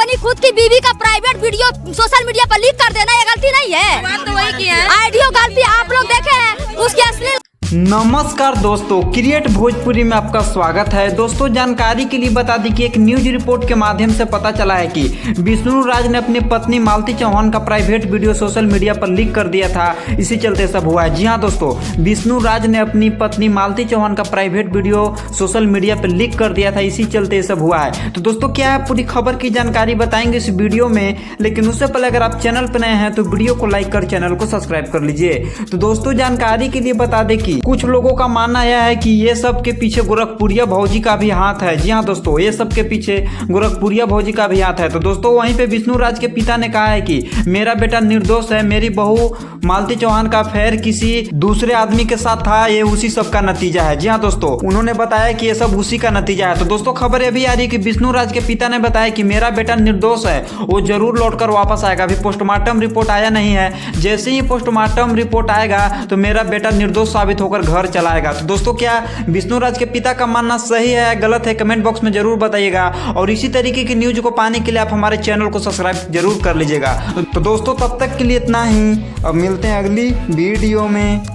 अपनी खुद की बीवी का प्राइवेट वीडियो सोशल मीडिया पर लीक कर देना ये गलती नहीं है? बात तो वही की है। ऑडियो गलती आप लोग देखे हैं, उसकी असली। नमस्कार दोस्तों, क्रिएट भोजपुरी में आपका स्वागत है। दोस्तों जानकारी के लिए बता दें कि एक न्यूज रिपोर्ट के माध्यम से पता चला है कि विष्णु राज ने अपनी पत्नी मालती चौहान का प्राइवेट वीडियो सोशल मीडिया पर लीक कर दिया था, इसी चलते सब हुआ है। जी हाँ दोस्तों, विष्णु राज ने अपनी पत्नी मालती चौहान का प्राइवेट वीडियो सोशल मीडिया पर लीक कर दिया था, इसी चलते सब हुआ है। तो दोस्तों क्या है पूरी खबर की जानकारी बताएंगे इस वीडियो में, लेकिन उससे पहले अगर आप चैनल पर नए हैं तो वीडियो को लाइक कर चैनल को सब्सक्राइब कर लीजिए। तो दोस्तों जानकारी के लिए बता दें कि कुछ लोगों का मानना यह है कि ये सब के पीछे गोरखपुरिया भौजी का भी हाथ है। जी हाँ दोस्तों, ये सब के पीछे गोरखपुरिया भौजी का भी हाथ है। तो दोस्तों वहीं पे विष्णु राज के पिता ने कहा है कि मेरा बेटा निर्दोष है, मेरी बहू मालती चौहान का अफेयर किसी दूसरे आदमी के साथ था, ये उसी सब का नतीजा है। जी हाँ दोस्तों, उन्होंने बताया कि ये सब उसी का नतीजा है। तो दोस्तों खबर ये भी आ रही है कि विष्णु राज के पिता ने बताया कि मेरा बेटा निर्दोष है, वो जरूर लौटकर वापस आएगा। अभी पोस्टमार्टम रिपोर्ट आया नहीं है, जैसे ही पोस्टमार्टम रिपोर्ट आएगा तो मेरा बेटा निर्दोष साबित होकर घर चलाएगा। तो दोस्तों क्या विष्णु राज के पिता का मानना सही है गलत है, कमेंट बॉक्स में जरूर बताइएगा। और इसी तरीके की न्यूज को पाने के लिए आप हमारे चैनल को सब्सक्राइब जरूर कर लीजिएगा। तो दोस्तों तब तक के लिए इतना ही, अब मिलते हैं अगली वीडियो में।